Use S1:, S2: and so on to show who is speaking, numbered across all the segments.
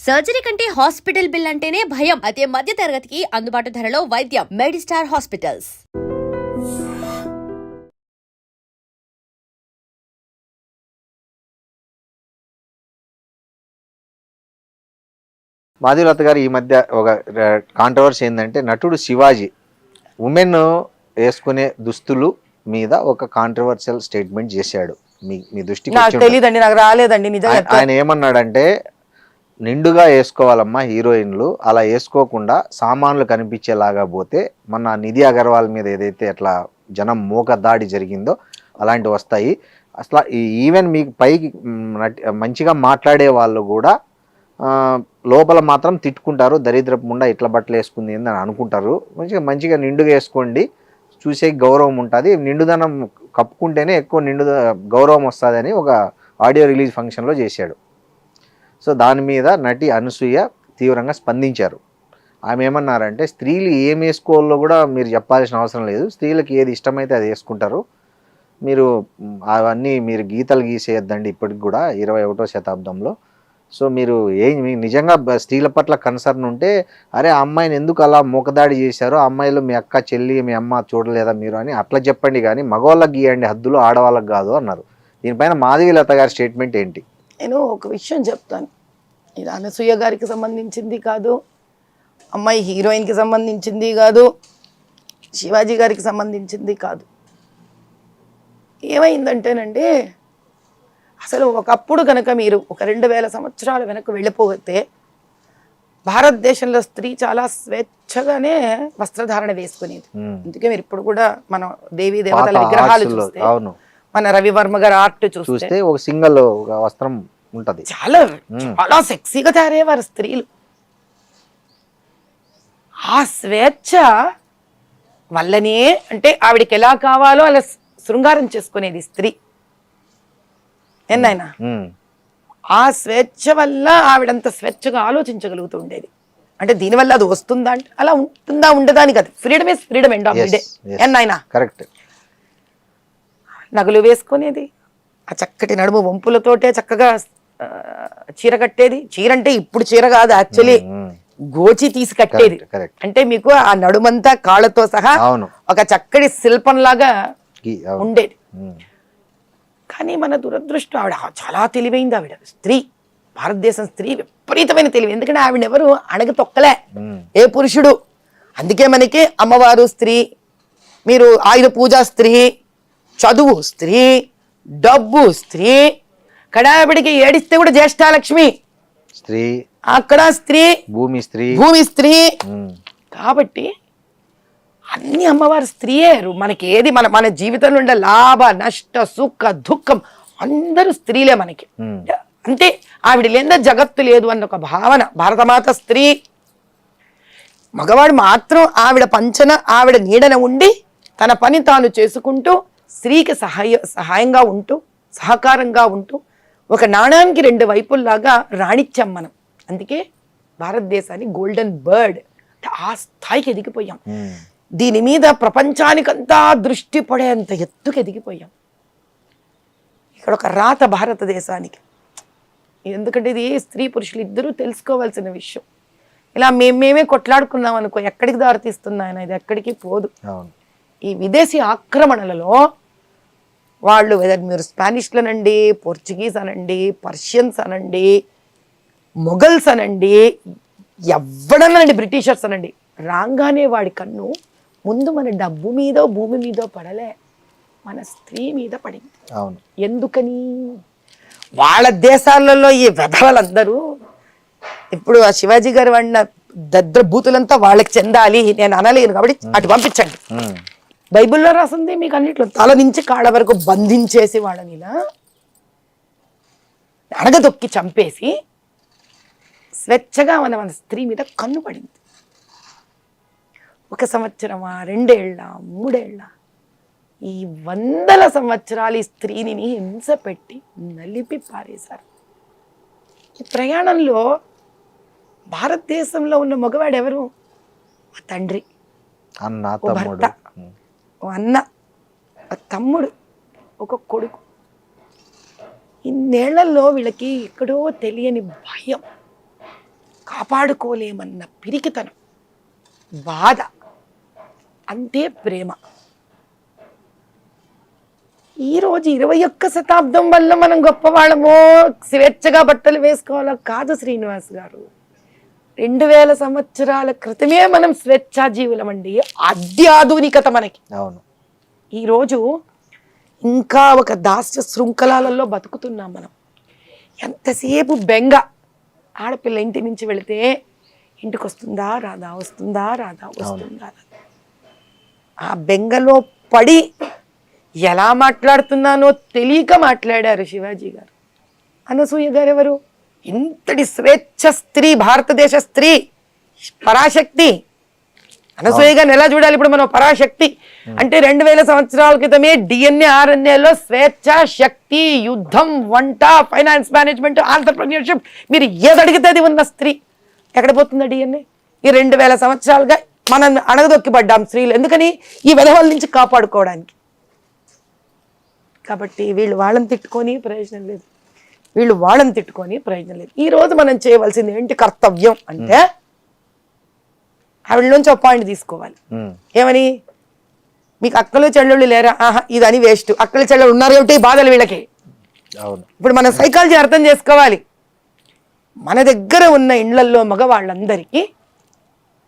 S1: Surgery కంటే hospital bill అంటేనే భయం. అదే మధ్య తరగతికి అందుబాటు ధరలో వైద్యం. Medistar hospitals.
S2: మాధవీలత గారు ఈ మధ్య ఒక కాంట్రవర్సీ ఏంటంటే, నటుడు శివాజీ ఉమెన్ వేసుకునే దుస్తులు మీద ఒక కాంట్రవర్షియల్ స్టేట్మెంట్ చేశాడు. మీ దృష్టికి
S3: తెలియదండి, నాకు రాలేదండి.
S2: ఆయన ఏమన్నాడంటే, నిండుగా వేసుకోవాలమ్మా హీరోయిన్లు, అలా వేసుకోకుండా సామాన్లు కనిపించేలాగా పోతే మన నిధి అగర్వాల్ మీద ఏదైతే అట్లా జనం మూక దాడి జరిగిందో అలాంటివి వస్తాయి. అసలు ఈవెన్ మీకు పైకి మంచిగా మాట్లాడే వాళ్ళు కూడా లోపల మాత్రం తిట్టుకుంటారు, దరిద్రపు ముండా ఇట్లా బట్టలు వేసుకుంది అని అనుకుంటారు. మంచిగా నిండుగా వేసుకోండి, చూసే గౌరవం ఉంటుంది, నిండుదనం కప్పుకుంటేనే ఎక్కువ గౌరవం వస్తుంది అని ఒక ఆడియో రిలీజ్ ఫంక్షన్లో చేశాడు. సో దాని మీద నటి అనసూయ తీవ్రంగా స్పందించారు. ఆమె ఏమన్నారంటే, స్త్రీలు ఏం వేసుకోవాలో కూడా మీరు చెప్పాల్సిన అవసరం లేదు, స్త్రీలకు ఏది ఇష్టమైతే అది వేసుకుంటారు, మీరు అవన్నీ మీరు గీతలు గీసేయద్దండి ఇప్పటికి కూడా 21వ శతాబ్దంలో. సో మీరు నిజంగా స్త్రీల పట్ల కన్సర్న్ ఉంటే, అరే ఆ అమ్మాయిని ఎందుకు అలా మూకదాడి చేశారో, అమ్మాయిలు మీ అక్క చెల్లి మీ అమ్మ చూడలేదా మీరు అని అట్లా చెప్పండి, కానీ మగవాళ్ళకి గీయండి హద్దులు, ఆడవాళ్ళకి కాదు అన్నారు. దీనిపైన మాధవీలత గారి స్టేట్మెంట్ ఏంటి?
S3: నేను ఒక విషయం చెప్తాను. ఇది అనసూయ గారికి సంబంధించింది కాదు, అమ్మాయి హీరోయిన్కి సంబంధించింది కాదు, శివాజీ గారికి సంబంధించింది కాదు. ఏమైందంటేనండి, అసలు ఒకప్పుడు కనుక మీరు ఒక 2000 సంవత్సరాల వెనక్కి వెళ్ళిపోతే భారతదేశంలో స్త్రీ చాలా స్వేచ్ఛగానే వస్త్రధారణ వేసుకునేది. అందుకే మీరు ఇప్పుడు కూడా మనం దేవీ దేవతల విగ్రహాలు చూస్తే, మన రవివర్మ గారి ఆర్ట్ చూస్తే
S2: ఒక సింగిల్ వస్త్రం ఉంటది,
S3: చాలా చాలా సెక్సీగా తయారయ్యేవారు స్త్రీలు. ఆ స్వేచ్ఛ వల్లనే అంటే ఆవిడకి ఎలా కావాలో అలా శృంగారం చేసుకునేది స్త్రీ. ఎన్నైనా ఆ స్వేచ్ఛ వల్ల ఆవిడంత స్వేచ్ఛగా ఆలోచించగలుగుతూ ఉండేది. అంటే దీనివల్ల అది వస్తుందా అంటే అలా ఉంటుందా ఉండదా అని కాదు, freedom is freedom end of the day. ఎన్నైనా
S2: కరెక్ట్.
S3: నగలు వేసుకునేది, ఆ చక్కటి నడుము వంపులతోటే చక్కగా చీర కట్టేది. చీర అంటే ఇప్పుడు చీర కాదు, యాక్చువల్లీ గోచి తీసి కట్టేది. అంటే మీకు ఆ నడుమంతా కాళ్ళతో సహా ఒక చక్కటి శిల్పంలాగా ఉండేది. కానీ మన దురదృష్టం, ఆవిడ చాలా తెలివైంది. ఆవిడ స్త్రీ, భారతదేశం స్త్రీ విపరీతమైన తెలివి. ఎందుకంటే ఆవిడ ఎవరు అణగ తొక్కలే ఏ పురుషుడు. అందుకే మనకి అమ్మవారు స్త్రీ, మీరు ఆయుధ పూజ స్త్రీ, చదువు స్త్రీ, డబ్బు స్త్రీ, కడావిడికి ఏడిస్తే కూడా జ్యేష్ఠాలక్ష్మి
S2: స్త్రీ,
S3: అక్కడ స్త్రీ,
S2: భూమి స్త్రీ,
S3: భూమి స్త్రీ. కాబట్టి అన్ని అమ్మవారు స్త్రీయే. మనకి ఏది మన జీవితంలో ఉండే లాభ నష్ట సుఖ దుఃఖం అందరూ స్త్రీలే మనకి. అంటే ఆవిడ లేదా జగత్తు లేదు అన్న ఒక భావన. భారతమాత స్త్రీ, మగవాడు మాత్రం ఆవిడ పంచన ఆవిడ నీడన ఉండి తన పని తాను చేసుకుంటూ స్త్రీకి సహాయంగా ఉంటూ సహకారంగా ఉంటూ ఒక నాణానికి 2 వైపుల్లాగా రాణించాం మనం. అందుకే భారతదేశాన్ని గోల్డెన్ బర్డ్ ఆ స్థాయికి ఎదిగిపోయాం. దీని మీద ప్రపంచానికంతా దృష్టి పడేంత ఎత్తుకు ఎదిగిపోయాం. ఇక్కడ ఒక రాత భారతదేశానికి. ఎందుకంటే ఇది స్త్రీ పురుషులు ఇద్దరూ తెలుసుకోవాల్సిన విషయం. ఇలా మేమే కొట్లాడుకున్నాం అనుకో, ఎక్కడికి దారితీస్తుంది ఆయన, ఇది ఎక్కడికి పోదు. ఈ విదేశీ ఆక్రమణలలో వాళ్ళు మీరు స్పానిష్లు అనండి, పోర్చుగీస్ అనండి, పర్షియన్స్ అనండి, మొఘల్స్ అనండి, ఎవడనండి, బ్రిటిషర్స్ అనండి, రాగానే వాడి కన్ను ముందు మన డబ్బు మీదో భూమి మీదో పడలే, మన స్త్రీ మీద పడింది. ఎందుకని? వాళ్ళ దేశాలలో ఈ వెధవలందరూ ఇప్పుడు ఆ శివాజీ గారు వాడిన దద్ర బూతులంతా వాళ్ళకి చెందాలి నేను అనలేను కాబట్టి అటు పంపించండి. బైబిల్లో రాసింది మీకు అన్నిట్లో తల నుంచి కాళ్ళ వరకు బంధించేసి వాళ్ళని ఇలా అడగదొక్కి చంపేసి స్వేచ్ఛగా మన స్త్రీ మీద కన్ను పడింది. 1 సంవత్సరమా, 2 ఏళ్ళ, 3 ఏళ్ళ, ఈ 100 సంవత్సరాలు ఈ స్త్రీని హింస పెట్టి నలిపి పారేశారు. ఈ ప్రయాణంలో భారతదేశంలో ఉన్న మగవాడు ఎవరు? ఆ తండ్రి, ఓ భర్త, ఓ అన్న, ఓ తమ్ముడు, ఒక కొడుకు. ఇన్నేళ్లలో వీళ్ళకి ఎక్కడో తెలియని భయం, కాపాడుకోలేమన్న పిరికితనం, బాధ, అంతే ప్రేమ. ఈరోజు 21వ శతాబ్దం వల్ల మనం గొప్పవాళ్ళమో, స్వేచ్ఛగా బట్టలు వేసుకోవాలో కాదు శ్రీనివాస్ గారు. 2000 సంవత్సరాల క్రితమే మనం స్వేచ్ఛాజీవులం అండి. అత్యాధునికత మనకి.
S2: అవును.
S3: ఈరోజు ఇంకా ఒక దాస్య శృంఖలాలలో బతుకుతున్నాం మనం. ఎంతసేపు బెంగ. ఆడపిల్ల ఇంటి నుంచి వెళితే ఇంటికి వస్తుందా రాదా, వస్తుందా రాదా, వస్తుందా రాదా. ఆ బెంగలో పడి ఎలా మాట్లాడుతున్నానో తెలియక మాట్లాడారు శివాజీ గారు. అనసూయ గారు ఎవరు? ఇంతటి స్వేచ్ఛ స్త్రీ, భారతదేశ స్త్రీ, పరాశక్తి. అనసూయ గారిని ఎలా చూడాలి ఇప్పుడు మనం? పరాశక్తి అంటే 2000 సంవత్సరాల క్రితమే DNA RNAలో స్వేచ్ఛ, శక్తి, యుద్ధం, వంట, ఫైనాన్స్ మేనేజ్మెంట్, ఆంటర్‌ప్రెన్యూర్‌షిప్, మీరు ఏది అడిగితే అది ఉన్న స్త్రీ. ఎక్కడ పోతుందా DNA? ఈ 2000 సంవత్సరాలుగా మనం అణగదొక్కిపడ్డాం స్త్రీలు. ఎందుకని? ఈ విధవల నుంచి కాపాడుకోవడానికి. కాబట్టి వీళ్ళు వాళ్ళని తిట్టుకొని ప్రయోజనం లేదు, వీళ్ళు వాళ్ళని తిట్టుకొని ప్రయోజనం లేదు. ఈ రోజు మనం చేయవలసింది ఏంటి కర్తవ్యం అంటే, ఆవిడలోంచి ఒక పాయింట్ తీసుకోవాలి. ఏమని? మీకు అక్కలు చెల్లెళ్ళు లేరా? ఆహా, ఇదని వేస్ట్. అక్కలు చెల్లెళ్ళు ఉన్నారు ఏమిటి బాధలు వీళ్ళకి. ఇప్పుడు మన సైకాలజీ అర్థం చేసుకోవాలి. మన దగ్గర ఉన్న ఇండ్లల్లో మగవాళ్ళందరికీ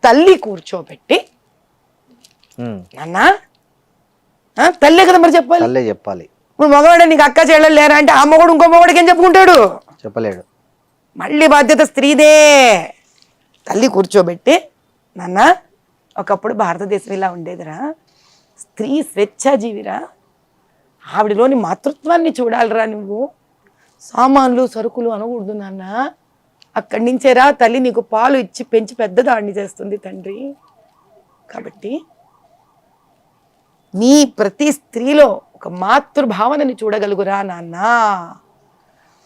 S3: తల్లి కూర్చోబెట్టి, నాన్న తల్లే కదా మరి చెప్పాలి. ఇప్పుడు మగవాడు నీకు అక్క చెల్లెలు లేరా అంటే ఆ మగవాడు ఇంకో మగవాడికి ఏం చెప్పుకుంటాడు?
S2: చెప్పలేడు.
S3: మళ్ళీ బాధ్యత స్త్రీదే. తల్లి కూర్చోబెట్టి, నాన్న ఒకప్పుడు భారతదేశం ఇలా ఉండేదిరా, స్త్రీ స్వేచ్ఛాజీవిరా, ఆవిడలోని మాతృత్వాన్ని చూడాలిరా నువ్వు. సామాన్లు సరుకులు అనకూడదు నాన్న. అక్కడి నుంచేరా తల్లి నీకు పాలు ఇచ్చి పెంచి పెద్దదాన్ని చేస్తుంది తండ్రి. కాబట్టి నీ ప్రతి స్త్రీలో ఒక మాతృభావనని చూడగలుగురా నాన్న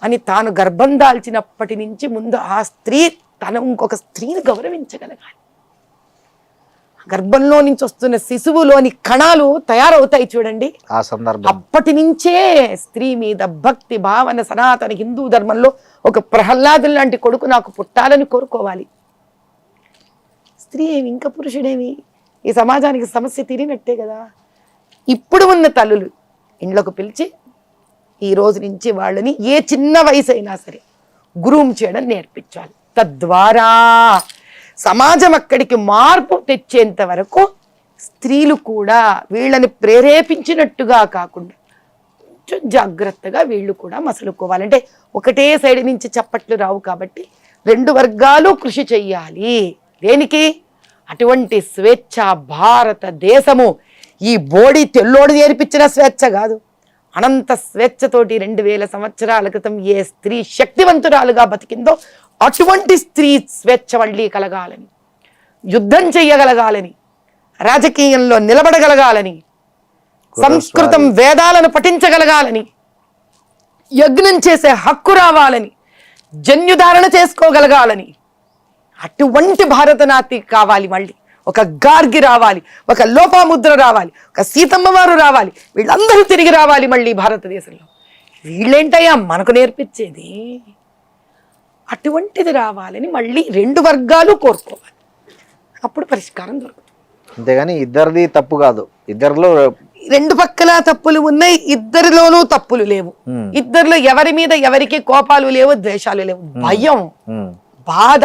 S3: అని తాను గర్భం దాల్చినప్పటి నుంచి ముందు ఆ స్త్రీ తన ఇంకొక స్త్రీని గౌరవించగలగాలి. గర్భంలో నుంచి వస్తున్న శిశువులోని కణాలు తయారవుతాయి చూడండి,
S2: ఆ సందర్భం
S3: అప్పటి నుంచే స్త్రీ మీద భక్తి భావన. సనాతన హిందూ ధర్మంలో ఒక ప్రహ్లాదుని లాంటి కొడుకు నాకు పుట్టాలని కోరుకోవాలి. స్త్రీ ఏమి ఇంకా పురుషుడేమి? ఈ సమాజానికి సమస్య తీరినట్టే కదా. ఇప్పుడు ఉన్న తల్లులు ఇండ్లకు పిలిచి ఈ రోజు నుంచి వాళ్ళని ఏ చిన్న వయసు అయినా సరే గ్రూమ్ చేయడం నేర్పించాలి. తద్వారా సమాజం అక్కడికి మార్పు తెచ్చేంత వరకు స్త్రీలు కూడా వీళ్ళని ప్రేరేపించినట్టుగా కాకుండా కొంచెం జాగ్రత్తగా వీళ్ళు కూడా మసలుకోవాలంటే ఒకటే సైడ్ నుంచి చప్పట్లు రావు. కాబట్టి 2 వర్గాలు కృషి చెయ్యాలి. దేనికి? అటువంటి స్వేచ్ఛ భారతదేశము ఈ బోడి తెల్లోడు నేర్పించిన స్వేచ్ఛ కాదు. అనంత స్వేచ్ఛతోటి 2000 సంవత్సరాల క్రితం ఏ స్త్రీ శక్తివంతురాలుగా బతికిందో అటువంటి స్త్రీ స్వేచ్ఛ మళ్ళీ కలగాలని, యుద్ధం చెయ్యగలగాలని, రాజకీయంలో నిలబడగలగాలని, సంస్కృతం వేదాలను పఠించగలగాలని, యజ్ఞం చేసే హక్కు రావాలని, జన్యుధారణ చేసుకోగలగాలని, అటువంటి భారతనాటి కావాలి. మళ్ళీ ఒక గార్గి రావాలి, ఒక లోపాముద్ర రావాలి, ఒక సీతమ్మ వారు రావాలి. వీళ్ళందరూ తిరిగి రావాలి మళ్ళీ భారతదేశంలో. వీళ్ళేంటయ్యా మనకు నేర్పించేది? అటువంటిది రావాలని మళ్ళీ 2 వర్గాలు కోరుకోవాలి. అప్పుడు పరిష్కారం దొరుకుతుంది.
S2: అంతేగాని ఇద్దరిది తప్పు కాదు. ఇద్దరిలో
S3: 2 పక్కల తప్పులు ఉన్నాయి, ఇద్దరిలోనూ తప్పులు లేవు. ఇద్దరిలో ఎవరి మీద ఎవరికి కోపాలు లేవు, ద్వేషాలు లేవు. భయం, బాధ,